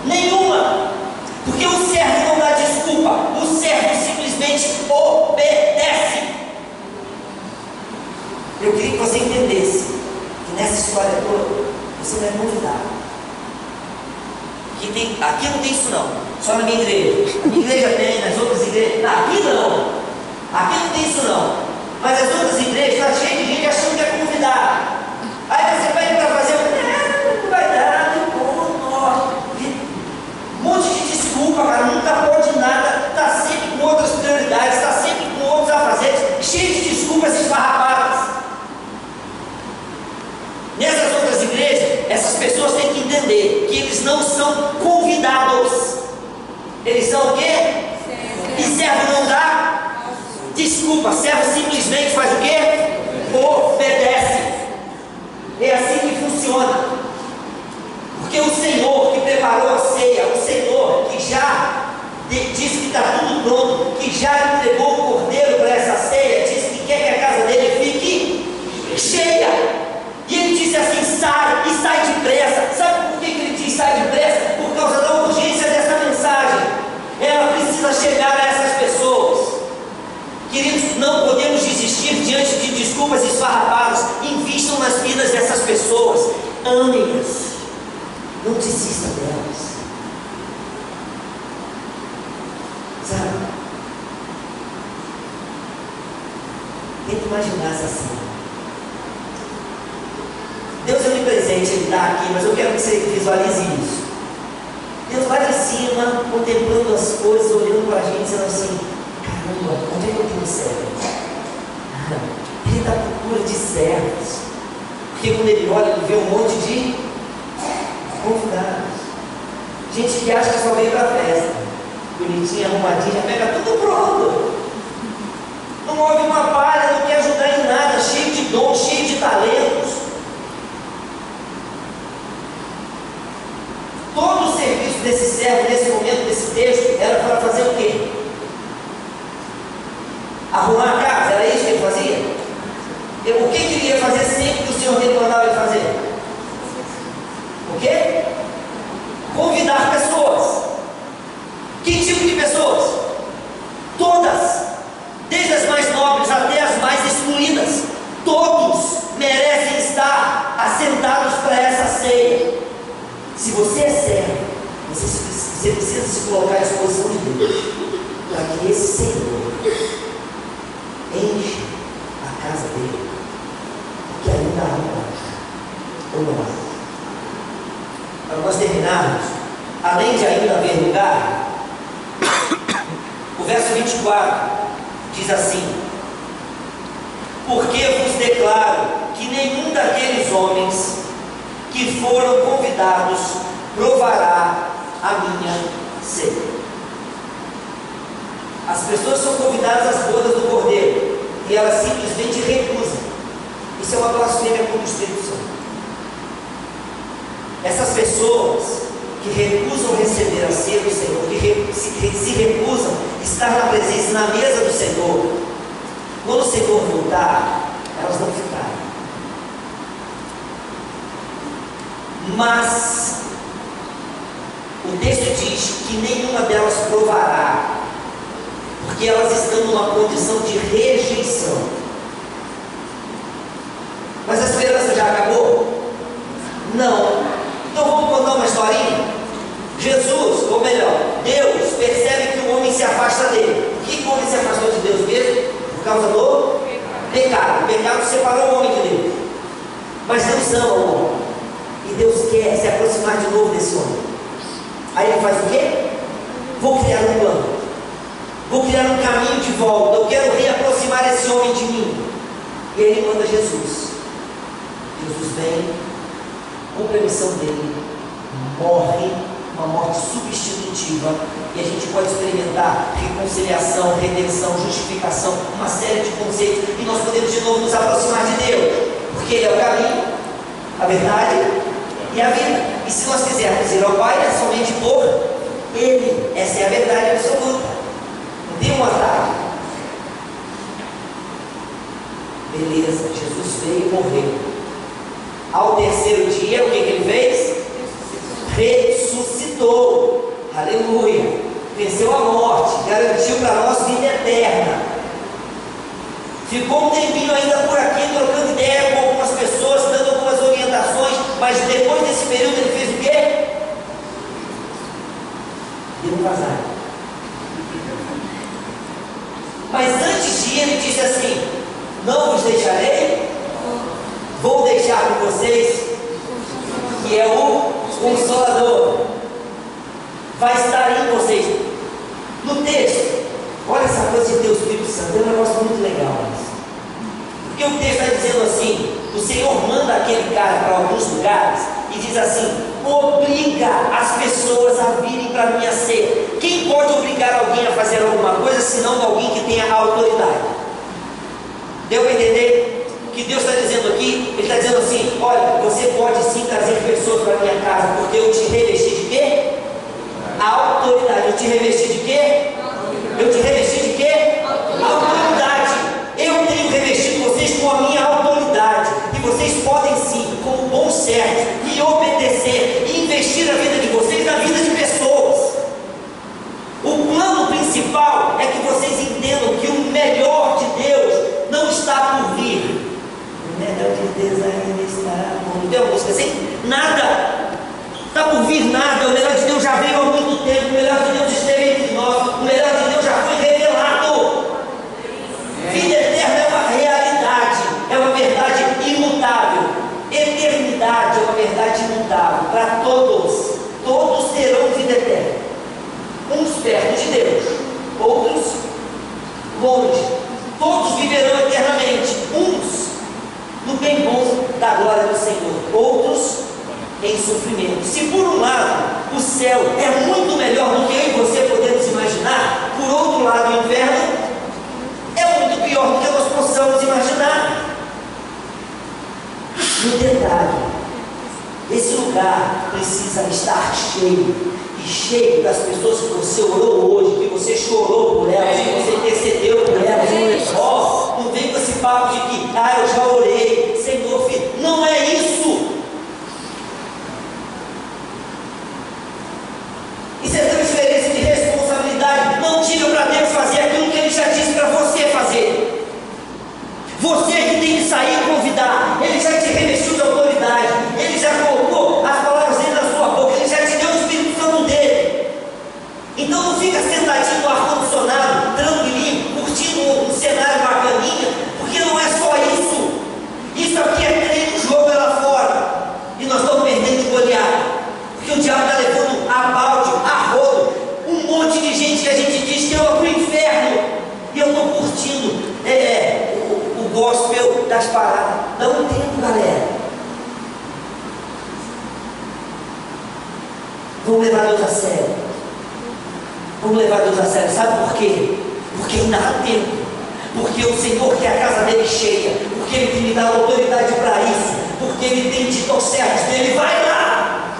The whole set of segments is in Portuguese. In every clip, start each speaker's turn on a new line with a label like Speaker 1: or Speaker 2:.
Speaker 1: Nenhuma. Porque o servo não dá desculpa, o servo simplesmente obedece. Eu queria que você entendesse que nessa história toda você não é convidado. Aqui não tem isso não, só na minha igreja. A minha igreja tem, nas outras igrejas. Aqui não. Aqui não tem isso não. Mas as outras igrejas estão cheias de gente achando que é convidado. Aí você vai para fazer não vai dar, um monte de desculpa, cara, nunca pode nada, está sempre com outras prioridades, está sempre com outros afazeres, cheio de desculpas esfarrapadas. Nessas outras igrejas, essas pessoas têm que entender que eles não são convidados. Eles são o quê? E servo não dá desculpa, servo simplesmente faz o quê? Obedece. É assim que funciona. Porque o Senhor que preparou a ceia, o Senhor que já disse que está tudo pronto, que já entregou o cordeiro para essa ceia, disse que quer que a casa dele fique cheia. E ele disse assim: sai, e sai depressa. Sabe por que ele diz sai depressa? Por causa da urgência dessa mensagem. Ela precisa chegar a essas pessoas. Queridos, não podemos desistir diante de desculpas esfarrapadas. Invistam nas vidas dessas pessoas. Amem-as. Não desista delas. Sabe? Tenta imaginar essa cena. Deus é onipresente, Ele está aqui, mas eu quero que você visualize isso. Deus lá de cima, contemplando as coisas, olhando para a gente, dizendo assim: caramba, onde é que eu tenho servos? Ele está à procura de servos. Porque quando Ele olha, Ele vê um monte de convidados. Gente que acha que só veio para a festa, bonitinha, arrumadinha, pega tudo pronto. Não ouve uma palha, não quer ajudar em nada, cheio de dons, cheio de talentos. Todo o serviço desse servo, nesse momento, desse texto, era para fazer o quê? Arrumar a casa, era isso que ele fazia? O que ele ia fazer sempre que o Senhor dele mandava ele fazer? O quê? Convidar pessoas. Que tipo de pessoas? Todas, desde as mais nobres até as mais excluídas. Todos merecem estar assentados para essa ceia. Se você é servo, você precisa se colocar à disposição de Deus, para que esse Senhor enche a casa dele, porque ainda há lugar, ou não há. Para nós terminarmos, além de ainda haver lugar, o verso 24 diz assim: porque vos declaro que nenhum daqueles homens que foram convidados provará a minha ceia. As pessoas são convidadas às bodas do Cordeiro e elas simplesmente recusam. Isso é uma blasfêmia contra o Espírito Santo. Essas pessoas que recusam receber a ceia do Senhor, que se recusam estar na presença, na mesa do Senhor, quando o Senhor voltar, elas vão ficar. Mas o texto diz que nenhuma delas provará, porque elas estão numa condição de rejeição. Mas a esperança já acabou? Não. Então vamos contar uma historinha. Jesus, ou melhor, Deus percebe que o homem se afasta dele. Por que o homem se afastou de Deus mesmo? Por causa do pecado. O pecado separou o homem de Deus. Mas Deus ama o homem. E Deus quer se aproximar de novo desse homem. Aí ele faz o quê? Vou criar um plano. Vou criar um caminho de volta. Eu quero reaproximar esse homem de mim. E aí ele manda Jesus. Jesus vem, com permissão dele, morre uma morte substitutiva. E a gente pode experimentar reconciliação, redenção, justificação, uma série de conceitos. E nós podemos de novo nos aproximar de Deus. Porque Ele é o caminho, a verdade e a vida. E se nós quisermos ir ao Pai, é somente por Ele. Essa é a verdade absoluta. Não tem um atalho. Beleza, Jesus veio e morreu. Ao terceiro dia, o que ele fez? Ressuscitou. aleluia, venceu a morte, garantiu para nós vida eterna. Ficou um tempinho ainda por aqui, trocando ideia com algumas pessoas, dando algumas orientações, mas depois desse período ele fez o quê? Deu um vazar. Mas antes de ir, ele disse assim: não vos deixarei, vou deixar com vocês, que é o Consolador, vai estar em vocês. No texto, olha essa coisa de Deus, Espírito Santo, é um negócio muito legal isso. Porque o texto está dizendo assim: o Senhor manda aquele cara para alguns lugares e diz assim: obriga as pessoas a virem para a minha ceia. Quem pode obrigar alguém a fazer alguma coisa, senão alguém que tenha autoridade? Deu para entender? O que Deus está dizendo aqui, Ele está dizendo assim: olha, você pode sim trazer pessoas para a minha casa, porque eu te revesti de quê? Autoridade. Eu te revesti de quê? Eu te revesti de quê? Autoridade. Eu tenho revestido vocês com a minha autoridade, e vocês podem sim, como bons servos, e obedecer, e investir a vida de vocês na vida de pessoas. O plano principal é que vocês entendam que o melhor de Deus não está por vir. O melhor de Deus ainda está. Não tem uma música assim? Nada. Está por vir nada. O melhor de Deus já veio há muito tempo. O melhor de Deus esteve entre nós. O melhor de Deus já foi revelado. Vida eterna é uma realidade, é uma verdade imutável. Eternidade é uma verdade imutável para todos. Todos terão vida eterna. Uns perto de Deus, outros longe. Todos viverão eternamente. Uns no bem bom da glória do Senhor, outros em sofrimento. Se por um lado o céu é muito melhor do que eu e você podemos imaginar, por outro lado o inferno é muito pior do que nós possamos imaginar. No detalhe, esse lugar precisa estar cheio, e cheio das pessoas que você orou hoje, que você chorou por elas, que você intercedeu por elas. Ó, não vem com esse papo de que, eu já orei, Senhor, filho. Não é isso. Isso é transferência de responsabilidade. Não diga para Deus fazer aquilo que Ele já disse para você fazer. Você que tem que sair e convidar. Ele já te revestiu de autoridade. Ele já colocou as palavras dele na sua boca. Ele já te deu o Espírito Santo dele. Então não fica sentadinho no ar-condicionado, tranquilinho, curtindo um cenário bacaninha, porque não é só isso. Isso aqui é treino, jogo é lá fora. E nós estamos perdendo de goleada. Porque o diabo está levando a balde, a rodo, um monte de gente que a gente diz que ama para o inferno. E eu estou curtindo o gospel das paradas. Dá um tempo, galera. Vamos levar Deus a sério. Vamos levar Deus a sério. Sabe por quê? Porque ainda há tempo. Porque o Senhor quer a casa dele cheia. Porque Ele tem me dado autoridade para isso. Porque Ele tem dito aos servos dele: vai lá,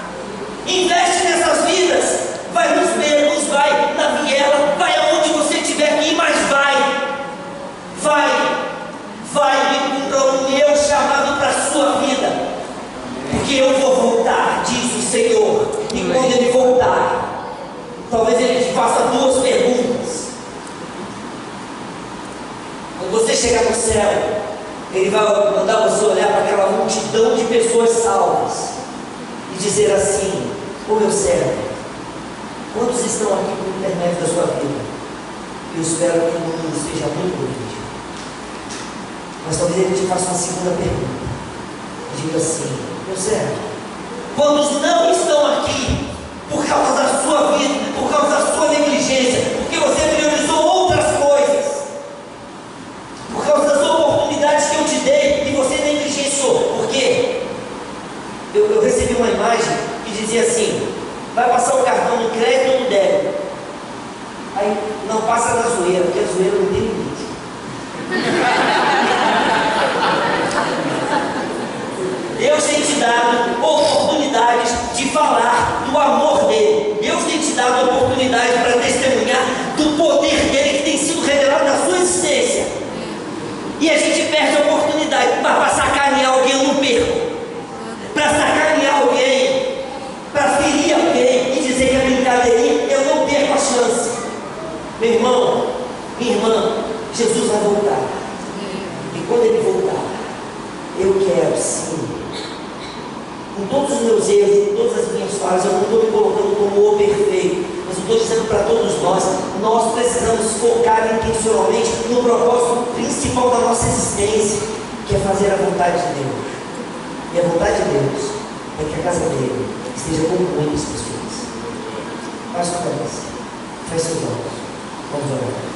Speaker 1: investe nessas vidas, vai nos becos, vai na viela, vai aonde você tiver que ir, mas vai e cumpra o meu chamado para a sua vida. Porque eu vou voltar, diz o Senhor. E quando Ele voltar, talvez Ele te faça duas perguntas. Quando você chegar no céu, Ele vai mandar você olhar para aquela multidão de pessoas salvas e dizer assim: ô meu servo, quantos estão aqui por intermédio da sua vida? Eu espero que o mundo esteja muito bonito. Mas talvez Ele te faça uma segunda pergunta e diga assim: meu servo, quantos não estão aqui por causa da sua vida, por causa da sua negligência, porque você priorizou outras coisas, por causa das oportunidades que eu te dei e você negligenciou? Porque eu recebi uma imagem que dizia assim: vai passar o cartão no crédito ou no débito? Aí não passa na zoeira, porque a zoeira não tem limite. Deus tem te dado oportunidades de falar do amor dele. Deus tem te dado oportunidade para testemunhar do poder dele que tem sido revelado na sua existência. E a gente perde a oportunidade para sacanear alguém, eu não perco. Para sacanear alguém, para ferir alguém e dizer que é brincadeirinha, eu não Meu irmão, minha irmã, Jesus vai voltar. E quando Ele voltar, eu quero sim, com todos os meus erros, com todas as minhas falhas, eu não estou me colocando como o perfeito, mas eu estou dizendo para todos nós precisamos focar intencionalmente no propósito principal da nossa existência, que é fazer a vontade de Deus. E a vontade de Deus é que a casa dele esteja com muitas pessoas. Feche sua cabeça, feche seus olhos, vamos orar.